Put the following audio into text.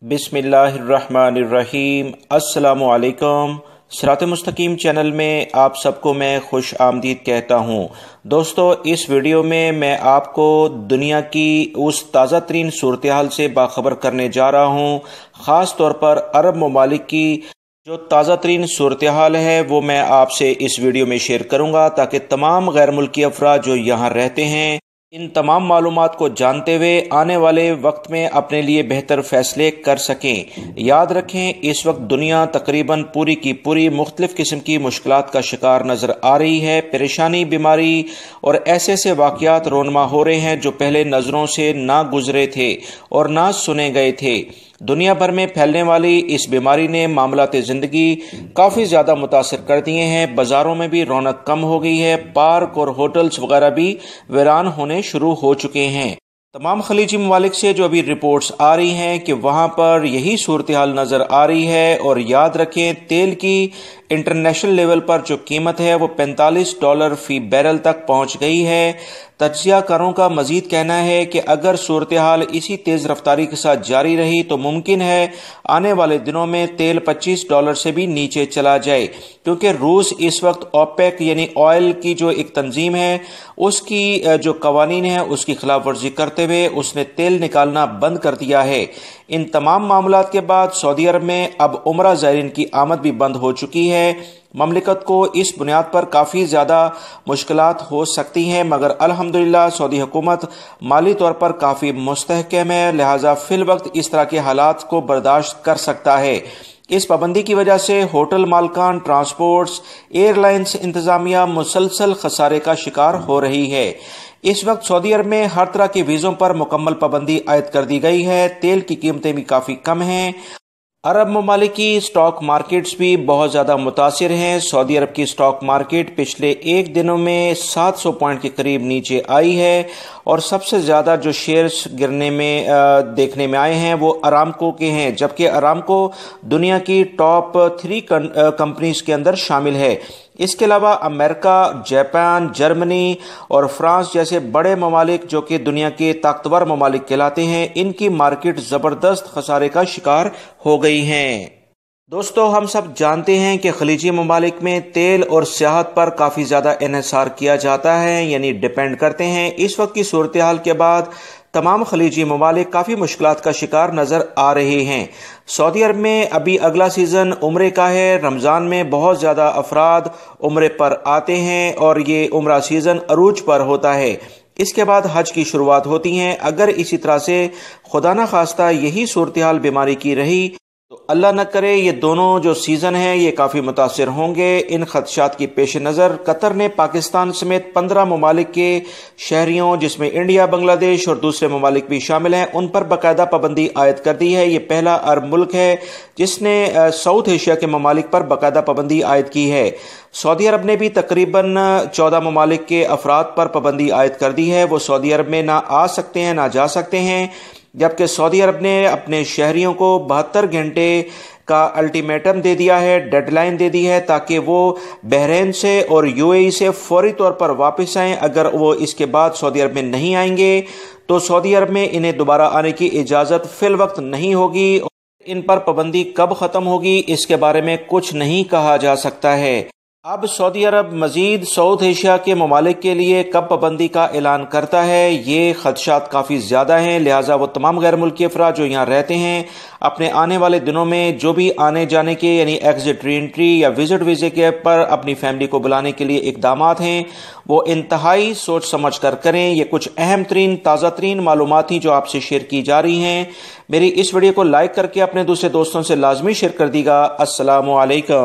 बिस्मिल्लाहिर्रहमानिर्रहीम। अस्सलामु अलैकुम। सिरात मुस्तकीम चैनल में आप सबको मैं खुश आमदीद कहता हूँ। दोस्तों, इस वीडियो में मैं आपको दुनिया की उस ताज़ा तरीन सूरत हाल से बाखबर करने जा रहा हूँ। ख़ास तौर पर अरब ममालिक की जो ताज़ा तरीन सूरत हाल है वो मैं आपसे इस वीडियो में शेयर करूँगा, ताकि तमाम गैर मुल्की अफराद जो यहाँ रहते हैं इन तमाम मालूमात को जानते हुए आने वाले वक्त में अपने लिए बेहतर फैसले कर सकें। याद रखें, इस वक्त दुनिया तकरीबन पूरी की पूरी मुख्तलिफ किस्म की मुश्किलात का शिकार नज़र आ रही है। परेशानी, बीमारी और ऐसे ऐसे वाक़यात रोनमा हो रहे हैं जो पहले नज़रों से ना गुजरे थे और ना सुने गए थे। दुनिया भर में फैलने वाली इस बीमारी ने मामलात ज़िंदगी काफ़ी ज़्यादा मुतासर कर दिए हैं। बाज़ारों में भी रौनक कम हो गई है। पार्क और होटल्स वगैरह भी वीरान होने शुरू हो चुके हैं। तमाम खलीजी ममालिक से जो अभी रिपोर्ट्स आ रही हैं कि वहाँ पर यही सूरत हाल नज़र आ रही है। और याद रखें, तेल की इंटरनेशनल लेवल पर जो कीमत है वो $45 फी बैरल तक पहुँच गई है। तज्ज़ियाकारों का मजीद कहना है कि अगर सूरत हाल इसी तेज़ रफ्तारी के साथ जारी रही तो मुमकिन है आने वाले दिनों में तेल $25 से भी नीचे चला जाए, क्योंकि रूस इस वक्त ओपेक यानी ऑयल की जो एक तंजीम है उसकी जो कवानीन है उसकी खिलाफ वर्जी करते हुए उसने तेल निकालना बंद कर दिया है। इन तमाम मामलात के बाद सऊदी अरब में अब उम्रा ज़ायरीन की आमद भी बंद हो चुकी है। ममलिकत को इस बुनियाद पर काफ़ी ज़्यादा मुश्किलात हो सकती हैं, मगर अल्हम्दुलिल्लाह सऊदी हुकूमत माली तौर पर काफ़ी मुस्तहकम है, लिहाजा फिल वक्त इस तरह के हालात को बर्दाश्त कर सकता है। इस पाबंदी की वजह से होटल मालकान, ट्रांसपोर्ट्स, एयरलाइंस इंतजामिया मुसलसल खसारे का शिकार हो रही है। इस वक्त सऊदी अरब में हर तरह के वीज़ों पर मुकम्मल पाबंदी आयद कर दी गई है। तेल की कीमतें भी काफ़ी कम हैं। अरब ममालिक की स्टॉक मार्केट्स भी बहुत ज़्यादा मुतासिर हैं। सऊदी अरब की स्टॉक मार्केट पिछले एक दिनों में 700 पॉइंट के करीब नीचे आई है और सबसे ज़्यादा जो शेयर्स गिरने में देखने में आए हैं वो अरामको के हैं, जबकि अरामको दुनिया की टॉप 3 कंपनीज के अंदर शामिल है। इसके अलावा अमेरिका, जापान, जर्मनी और फ्रांस जैसे बड़े ममालिक जो कि दुनिया के ताकतवर ममालिक कहलाते हैं, इनकी मार्केट ज़बरदस्त खसारे का शिकार हो गई हैं। दोस्तों, हम सब जानते हैं कि खलीजी ममालिक में तेल और सियाहत पर काफ़ी ज़्यादा इन्हिसार किया जाता है, यानी डिपेंड करते हैं। इस वक्त की सूरत हाल के बाद तमाम खलीजी ममालिक काफ़ी मुश्किलात का शिकार नज़र आ रहे हैं। सऊदी अरब में अभी अगला सीज़न उम्रे का है। रमज़ान में बहुत ज़्यादा अफराद उम्रे पर आते हैं और ये उम्रा सीज़न अरूज पर होता है। इसके बाद हज की शुरुआत होती हैं। अगर इसी तरह से खुदा न खास्ता यही सूरत हाल बीमारी की रही तो अल्लाह न करे ये दोनों जो सीज़न हैं ये काफ़ी मुतासिर होंगे। इन खदशात की पेश नज़र कतर ने पाकिस्तान समेत 15 ममालिक के शहरियों, जिसमें इंडिया, बांग्लादेश और दूसरे ममालिक भी शामिल हैं, उन पर बाकायदा पाबंदी आयद कर दी है। ये पहला अरब मुल्क है जिसने साउथ एशिया के ममालिक पर बाकायदा पाबंदी आयद की है। सऊदी अरब ने भी तकरीबन 14 ममालिक के अफराद पर पाबंदी आयद कर दी है। वो सऊदी अरब में ना आ सकते हैं ना जा सकते हैं, जबकि सऊदी अरब ने अपने शहरियों को 72 घंटे का अल्टीमेटम दे दिया है, डेडलाइन दे दी है, ताकि वो बहरीन से और यूएई से फौरी तौर पर वापस आएं। अगर वो इसके बाद सऊदी अरब में नहीं आएंगे तो सऊदी अरब में इन्हें दोबारा आने की इजाज़त फिल वक्त नहीं होगी। इन पर पाबंदी कब ख़त्म होगी इसके बारे में कुछ नहीं कहा जा सकता है। अब सऊदी अरब मजीद साउथ एशिया के ममालिक के लिए कब पाबंदी का ऐलान करता है, ये खदशात काफ़ी ज़्यादा हैं। लिहाजा वो तमाम गैर मुल्की अफराद जो यहाँ रहते हैं अपने आने वाले दिनों में जो भी आने जाने के यानी एग्जिट, री एंट्री या विजिट वीज़े के पर अपनी फैमिली को बुलाने के लिए इकदामात हैं वो इंतहाई सोच समझ कर करें। ये कुछ अहम तरीन, ताज़ा तरीन मालूमात ही जो आपसे शेयर की जा रही हैं। मेरी इस वीडियो को लाइक करके अपने दूसरे दोस्तों से लाजमी शेयर कर दीजिएगा। अस्सलामु अलैकुम।